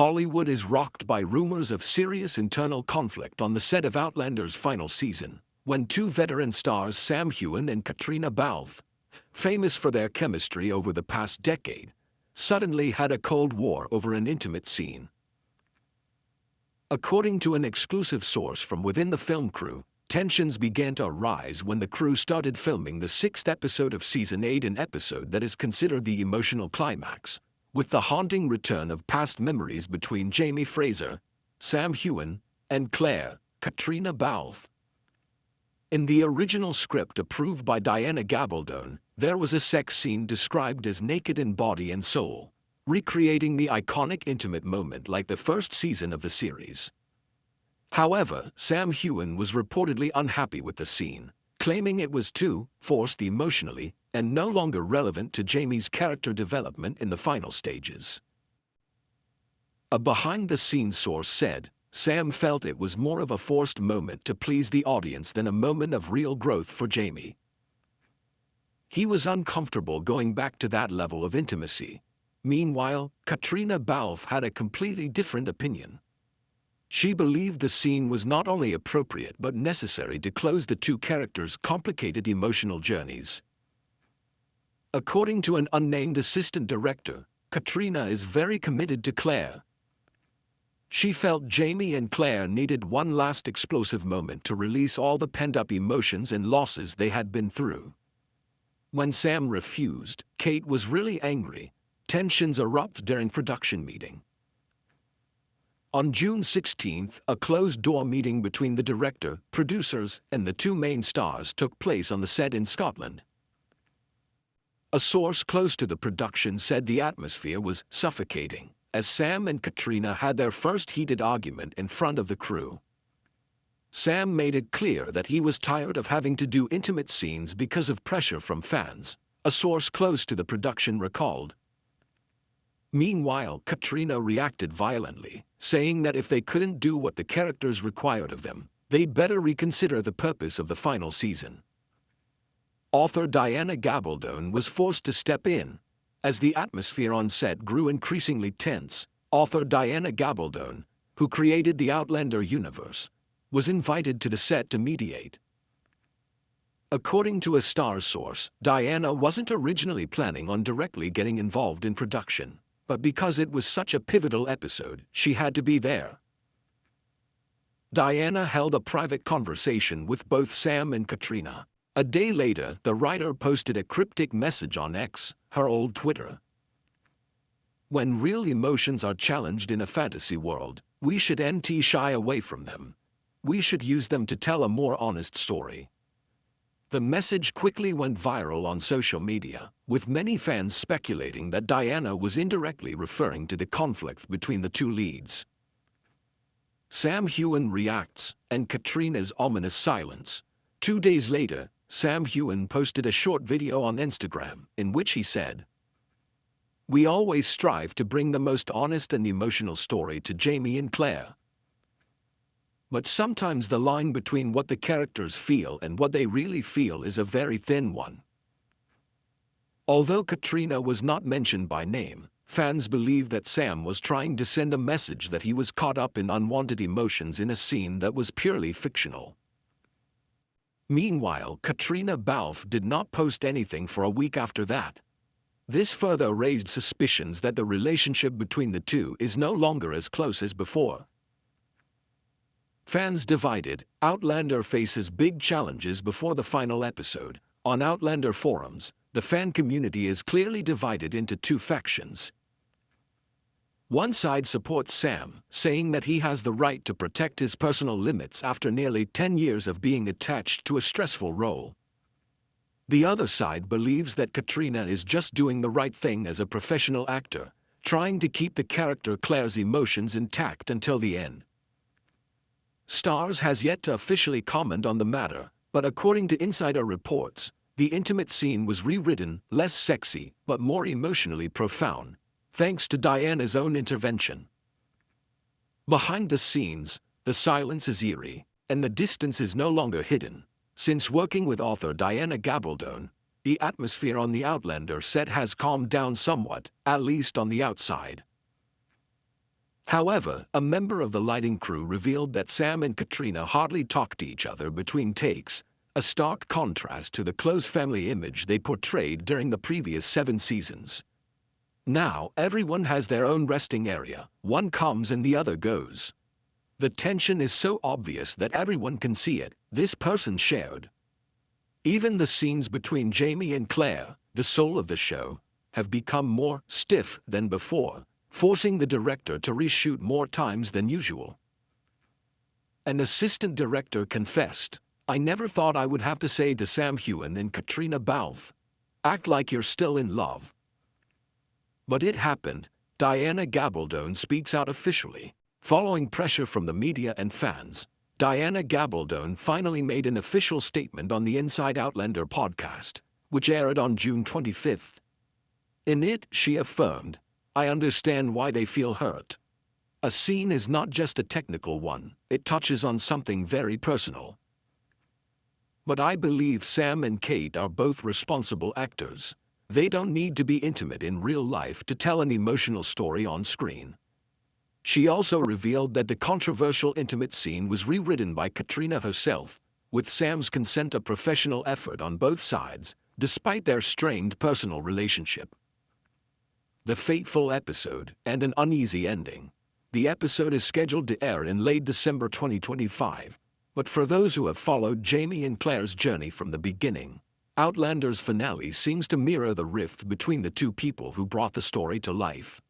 Hollywood is rocked by rumors of serious internal conflict on the set of Outlander's final season, when two veteran stars Sam Heughan and Caitriona Balfe, famous for their chemistry over the past decade, suddenly had a cold war over an intimate scene. According to an exclusive source from within the film crew, tensions began to rise when the crew started filming the 6th episode of Season 8, an episode that is considered the emotional climax, with the haunting return of past memories between Jamie Fraser, Sam Heughan, and Claire, Caitriona Balfe. In the original script approved by Diana Gabaldon, there was a sex scene described as naked in body and soul, recreating the iconic intimate moment like the first season of the series. However, Sam Heughan was reportedly unhappy with the scene, claiming it was too forced emotionally and no longer relevant to Jamie's character development in the final stages. A behind-the-scenes source said, Sam felt it was more of a forced moment to please the audience than a moment of real growth for Jamie. He was uncomfortable going back to that level of intimacy. Meanwhile, Caitriona Balfe had a completely different opinion. She believed the scene was not only appropriate but necessary to close the two characters' complicated emotional journeys. According to an unnamed assistant director, Caitriona is very committed to Claire. She felt Jamie and Claire needed one last explosive moment to release all the pent-up emotions and losses they had been through. When Sam refused, Kate was really angry. Tensions erupted during production meeting. On June 16, a closed-door meeting between the director, producers, and the two main stars took place on the set in Scotland. A source close to the production said the atmosphere was suffocating, as Sam and Caitriona had their first heated argument in front of the crew. Sam made it clear that he was tired of having to do intimate scenes because of pressure from fans, a source close to the production recalled. Meanwhile, Caitriona reacted violently, saying that if they couldn't do what the characters required of them, they'd better reconsider the purpose of the final season. Author Diana Gabaldon was forced to step in. As the atmosphere on set grew increasingly tense, author Diana Gabaldon, who created the Outlander universe, was invited to the set to mediate. According to a Star source, Diana wasn't originally planning on directly getting involved in production, but because it was such a pivotal episode, she had to be there. Diana held a private conversation with both Sam and Caitriona. A day later, the writer posted a cryptic message on X, her old Twitter. When real emotions are challenged in a fantasy world, we should shy away from them. We should use them to tell a more honest story. The message quickly went viral on social media, with many fans speculating that Diana was indirectly referring to the conflict between the two leads. Sam Heughan reacts, and Caitriona's ominous silence. 2 days later, Sam Heughan posted a short video on Instagram, in which he said, "We always strive to bring the most honest and emotional story to Jamie and Claire. But sometimes the line between what the characters feel and what they really feel is a very thin one." Although Caitriona was not mentioned by name, fans believe that Sam was trying to send a message that he was caught up in unwanted emotions in a scene that was purely fictional. Meanwhile, Caitriona Balfe did not post anything for a week after that. This further raised suspicions that the relationship between the two is no longer as close as before. Fans divided. Outlander faces big challenges before the final episode. On Outlander forums, the fan community is clearly divided into two factions. One side supports Sam, saying that he has the right to protect his personal limits after nearly 10 years of being attached to a stressful role. The other side believes that Caitriona is just doing the right thing as a professional actor, trying to keep the character Claire's emotions intact until the end. Stars has yet to officially comment on the matter, but according to insider reports, the intimate scene was rewritten, less sexy, but more emotionally profound, thanks to Diana's own intervention. Behind the scenes, the silence is eerie, and the distance is no longer hidden. Since working with author Diana Gabaldon, the atmosphere on the Outlander set has calmed down somewhat, at least on the outside. However, a member of the lighting crew revealed that Sam and Caitriona hardly talked to each other between takes, a stark contrast to the close family image they portrayed during the previous 7 seasons. Now, everyone has their own resting area, one comes and the other goes. The tension is so obvious that everyone can see it, this person shared. Even the scenes between Jamie and Claire, the soul of the show, have become more stiff than before, forcing the director to reshoot more times than usual. An assistant director confessed, "I never thought I would have to say to Sam Heughan and Caitriona Balfe, act like you're still in love." But it happened. Diana Gabaldon speaks out officially. Following pressure from the media and fans, Diana Gabaldon finally made an official statement on the Inside Outlander podcast, which aired on June 25th. In it, she affirmed, "I understand why they feel hurt. A scene is not just a technical one, it touches on something very personal. But I believe Sam and Kate are both responsible actors. They don't need to be intimate in real life to tell an emotional story on screen." She also revealed that the controversial intimate scene was rewritten by Caitriona herself, with Sam's consent a professional effort on both sides, despite their strained personal relationship. The fateful episode and an uneasy ending. The episode is scheduled to air in late December 2025, but for those who have followed Jamie and Claire's journey from the beginning, Outlander's finale seems to mirror the rift between the two people who brought the story to life.